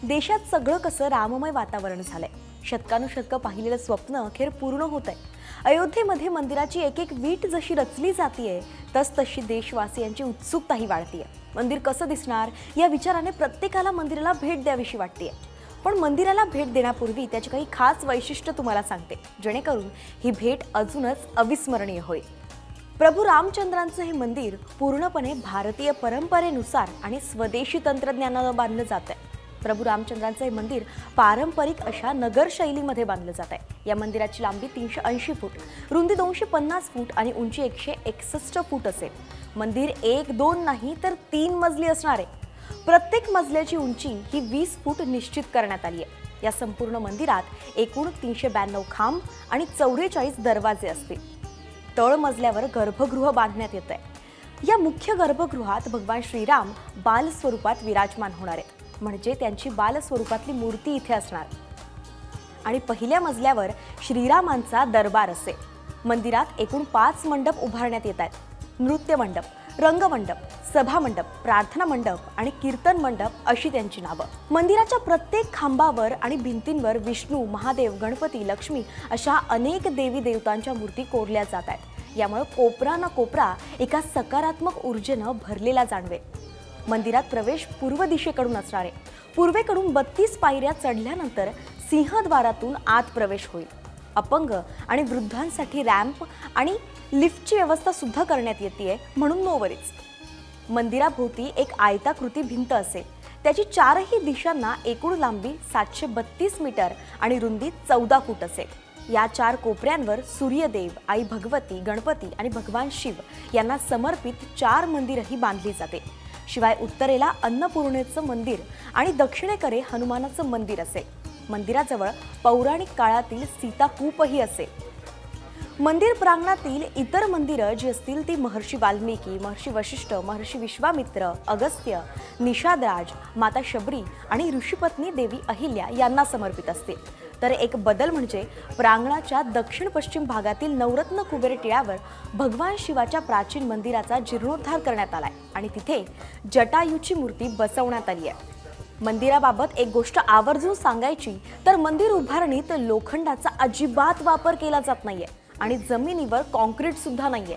देशात सगळं कसं राममय वातावरण झालंय। शतकानुशतकं पाहिलेलं स्वप्न अखेर पूर्ण होतंय। अयोध्येमध्ये मंदिराची एक एक वीट जशी रचली जातीये तशी देशवासियांची उत्सुकताही वाढतीये। मंदिर कसं दिसणार या विचाराने प्रत्येकाला मंदिराला भेट द्यावीशी वाटतेय। पण मंदिराला भेट देण्यापूर्वी त्याची काही खास वैशिष्ट्य तुम्हाला सांगते, जेणेकरून ही भेट अजूनच अविस्मरणीय होईल। प्रभू रामचंद्रांचं हे मंदिर पूर्णपणे भारतीय परंपरेनुसार आणि स्वदेशी तंत्रज्ञानाने बांधलं जात आहे। प्रभू रामचंद्रांचं हे मंदिर पारंपरिक अशा नगर शैलीमध्ये बांधलं जात आहे। या मंदिराची लांबी 380 फूट, रुंदी 250 फूट आणि उंची 161 फूट असेल। मंदिर 1-2 नाही तर 3 मजली असणार आहे। प्रत्येक मजल्याची उंची ही 20 फूट निश्चित करण्यात आली आहे। या संपूर्ण मंदिरात एकूण 392 खांब आणि 44 दरवाजे असतील। तळ मजल्यावर गर्भगृह बांधण्यात येत आहे। या मुख्य गर्भगृहात भगवान श्रीराम बाल स्वरूपात विराजमान होणार आहेत, म्हणजे त्यांची बाल स्वरूपातली मूर्ती इथे असणार। आणि पहिल्या मजल्यावर श्रीरामांचा दरबार असेल। मंदिरात एकूण 5 मंडप उभारण्यात येत आहेत। नृत्य मंडप, रंगमंडप, सभा मंडप, प्रार्थना मंडप आणि कीर्तन मंडप अशी त्यांची नावं। मंदिराच्या प्रत्येक खांबावर आणि भिंतींवर विष्णू, महादेव, गणपती, लक्ष्मी अशा अनेक देवी देवतांच्या मूर्ती कोरल्या जात आहेत। यामुळे कोपरा ना कोपरा एका सकारात्मक ऊर्जेने भरलेला जाणवेल। मंदिरात प्रवेश पूर्व दिशेकडून असणार आहे। पूर्वेकडून 32 पायऱ्या चढल्यानंतर सिंहद्वारातून आत प्रवेश होईल। अपंग आणि वृद्धांसाठी रॅम्प आणि लिफ्टची व्यवस्था सुद्धा करण्यात येते, म्हणून नो वरीज। मंदिराभोवती एक आयताकृती भिंत असेल। त्याची 4ही दिशांना एकूण लांबी 732 मीटर आणि रुंदी 14 फूट असेल। या 4 कोपऱ्यांवर सूर्यदेव, आई भगवती, गणपती आणि भगवान शिव यांना समर्पित 4 मंदिरही बांधली जाते। शिवाय उत्तरेला अन्नपूर्णेचं मंदिर आणि दक्षिणेकडे हनुमानाचं मंदिर असेल। मंदिराजवळ पौराणिक काळातील सीताकूपही असेल। मंदिर प्रांगणातील इतर मंदिरं जी असतील ती महर्षी वाल्मिकी, महर्षी वशिष्ठ, महर्षी विश्वामित्र, अगस्त्य, निषादराज, माता शबरी आणि ऋषीपत्नी देवी अहिल्या यांना समर्पित असतील। तर एक बदल म्हणजे प्रांगणाच्या दक्षिण पश्चिम भागातील नवरत्न कुबेर टिळ्यावर भगवान शिवाच्या प्राचीन मंदिराचा जीर्णोद्धार करण्यात आलाय आणि तिथे जटायूची मूर्ती बसवण्यात आली आहे। मंदिराबाबत एक गोष्ट आवर्जून सांगायची तर मंदिर उभारणीत लोखंडाचा अजिबात वापर केला जात नाहीये आणि जमिनीवर कॉन्क्रीट सुद्धा नाहीये।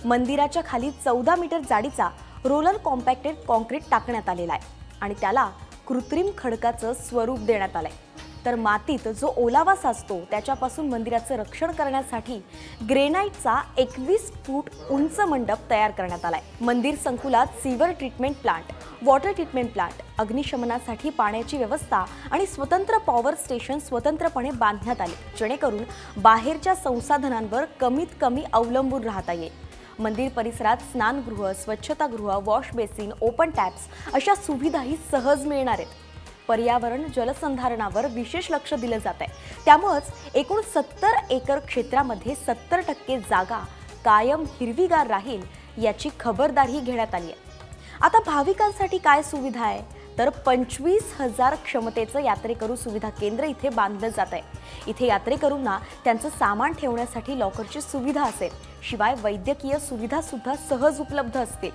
मंदिराच्या खाली 14 मीटर जाडीचा रोलर कॉम्पॅक्टेड कॉन्क्रीट टाकण्यात आलेला आहे आणि त्याला कृत्रिम खडकाचं स्वरूप देण्यात आलंय। तर मातीत जो ओलावा साचतो त्याच्यापासून मंदिराचं रक्षण करण्यासाठी ग्रेनाइटचा 21 फूट उंच मंडप तयार करण्यात आलाय। मंदिर संकुलात sewer treatment plant, water treatment plant, अग्निशमनासाठी पाण्याची व्यवस्था आणि स्वतंत्र पॉवर स्टेशन स्वतंत्रपणे बांधण्यात आले, जेणेकरून बाहेरच्या संसाधनांवर कमीत कमी अवलंबून राहता येईल। मंदिर परिसरात स्नानगृह, स्वच्छतागृह, वॉश बेसिन, ओपन टॅप्स अशा सुविधाही सहज मिळणार आहेत। पर्यावरण जलसंधारणावर विशेष लक्ष दिलं जात आहे। त्यामुळेच एकूण 70 एकर क्षेत्रामध्ये 70% जागा कायम हिरवीगार राहील याची खबरदारी घेण्यात आली आहे। आता भाविकांसाठी काय सुविधा आहे तर 25,000 क्षमतेचं यात्रेकरू सुविधा केंद्र इथे बांधलं जात आहे। इथे यात्रेकरूंना त्यांचं सामान ठेवण्यासाठी लॉकरची सुविधा असेल। शिवाय वैद्यकीय सुविधा सुद्धा सहज उपलब्ध असतील।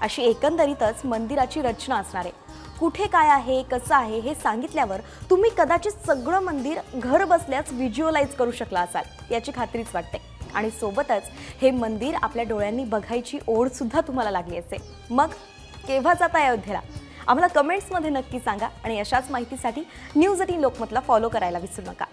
अशी एकंदरीतच मंदिराची रचना असणार आहे। कुठे काय आहे, कसं आहे हे सांगितल्यावर तुम्ही कदाचित सगळं मंदिर घर बसल्याच व्हिज्युअलाइज करू शकला असाल याची खात्रीच वाटते। आणि सोबतच हे मंदिर आपल्या डोळ्यांनी बघायची ओढ सुद्धा तुम्हाला लागली असेल। मग केव्हा जाताय अयोध्येला? आम्हाला कमेंट्समध्ये नक्की सांगा आणि अशाच माहितीसाठी न्यूज 18 लोकमतला फॉलो करायला विसरू नका।